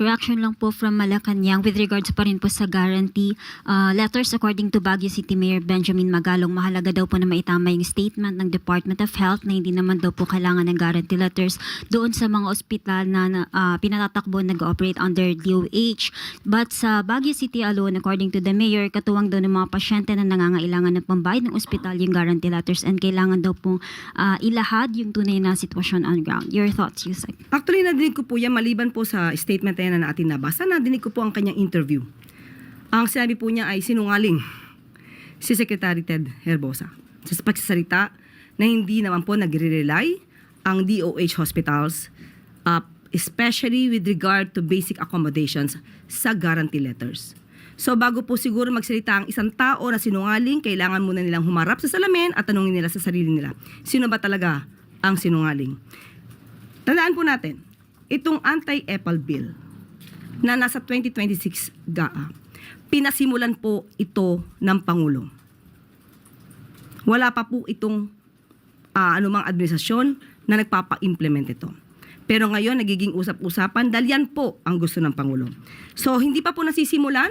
reaction lang po from Malacanang with regards pa rin po sa guarantee letters. According to Baguio City Mayor Benjamin Magalong, mahalaga daw po na maitama yung statement ng Department of Health na hindi naman daw po kailangan ng guarantee letters doon sa mga ospital na pinatatakbo nag-operate under DOH. But sa Baguio City alone, according to the Mayor, katuwang daw ng mga pasyente na nangangailangan ng pambayad ng ospital yung guarantee letters and kailangan daw pong ilahad yung tunay na sitwasyon on ground. Your thoughts, Yusek? Actually, nadinig ko po yan, maliban po sa statement na yan na atin nabasa, nadinig ko po ang kanyang interview. Ang sinabi po niya ay sinungaling si Secretary Ted Herbosa sa pagsasalita na hindi naman po nagre-rely ang DOH hospitals, especially with regard to basic accommodations sa guarantee letters. So bago po siguro magsalita ang isang tao na sinungaling, kailangan muna nilang humarap sa salamin at tanungin nila sa sarili nila, sino ba talaga ang sinungaling? Tandaan po natin, itong anti-EPAL bill na nasa 2026 GAA, pinasimulan po ito ng Pangulo. Wala pa po itong anumang administrasyon na nagpapa-implement ito. Pero ngayon, nagiging usap-usapan dahil yan po ang gusto ng Pangulo. So, hindi pa po nasisimulan,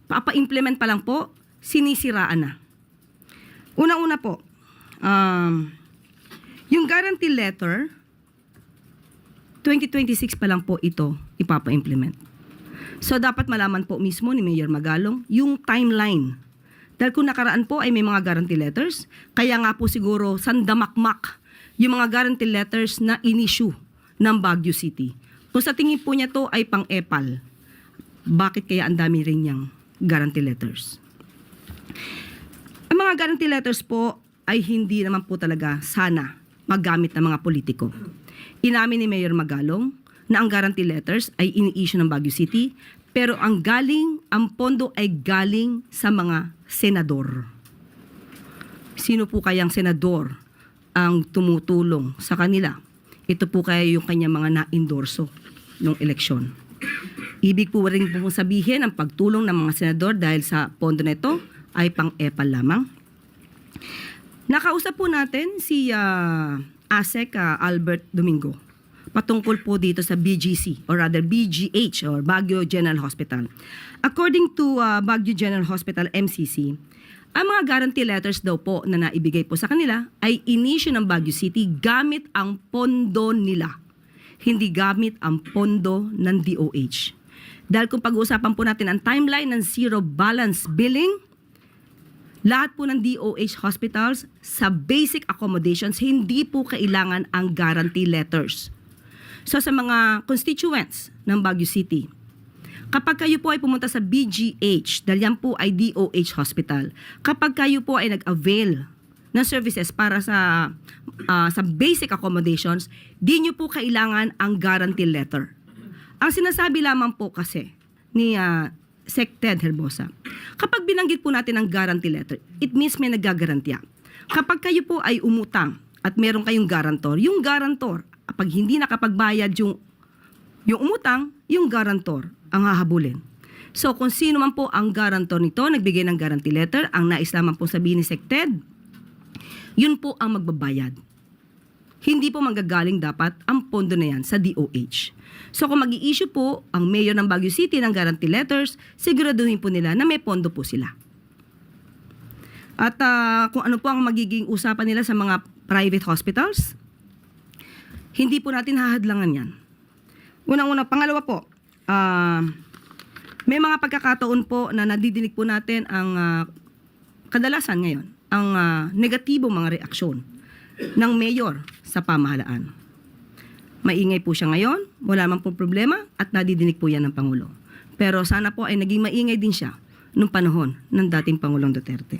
papa-implement pa lang po, sinisiraan na. Una-una po, yung guarantee letter, 2026 pa lang po ito ipapa-implement. So, dapat malaman po mismo ni Mayor Magalong yung timeline. Dahil kung nakaraan po ay may mga guarantee letters, kaya nga po siguro sandamakmak yung mga guarantee letters na in-issue ng Baguio City. Kung sa tingin po niya to ay pang-EPAL, bakit kaya ang dami rin niyang guarantee letters? Ang mga guarantee letters po ay hindi naman po talaga sana maggamit ng mga politiko. Inamin ni Mayor Magalong na ang guarantee letters ay ini-issue ng Baguio City, pero ang pondo ay galing sa mga senador. Sino po kayang senador ang tumutulong sa kanila? Ito po kaya yung kanyang mga na-endorso ng eleksyon. Ibig po rin po sabihin ang pagtulong ng mga senador dahil sa pondo na ito ay pang-EPAL lamang. Nakausap po natin si ASEC Albert Domingo patungkol po dito sa BGC or rather BGH or Baguio General Hospital. According to Baguio General Hospital MCC, ang mga guarantee letters daw po na naibigay po sa kanila ay inisyu ng Baguio City gamit ang pondo nila, hindi gamit ang pondo ng DOH. Dahil kung pag-uusapan po natin ang timeline ng zero balance billing, lahat po ng DOH hospitals sa basic accommodations, hindi po kailangan ang guarantee letters. So sa mga constituents ng Baguio City, kapag kayo po ay pumunta sa BGH, dahil yan po ay DOH hospital, kapag kayo po ay nag-avail ng services para sa basic accommodations, di nyo po kailangan ang guarantee letter. Ang sinasabi lamang po kasi ni Sec Ted Herbosa, kapag binanggit po natin ang guarantee letter, it means may naggagarantya. Kapag kayo po ay umutang at meron kayong garantor, yung garantor, kapag hindi nakapagbayad yung umutang, yung garantor ang hahabulin. So kung sino man po ang garantor nito, nagbigay ng guarantee letter, ang nais lamang po sabihin ni Sec Ted, yun po ang magbabayad. Hindi po manggagaling dapat ang pondo na yan sa DOH. So kung mag-i-issue po ang mayor ng Baguio City ng guarantee letters, siguraduhin po nila na may pondo po sila. At kung ano po ang magiging usapan nila sa mga private hospitals, hindi po natin hahadlangan yan. Unang-una, pangalawa po, may mga pagkakataon po na nadidinig po natin ang kadalasan ngayon, ang negatibong mga reaksyon ng mayor sa pamahalaan. Maingay po siya ngayon, wala man po problema at nadidinig po yan ng Pangulo. Pero sana po ay naging maingay din siya nung panahon ng dating Pangulong Duterte.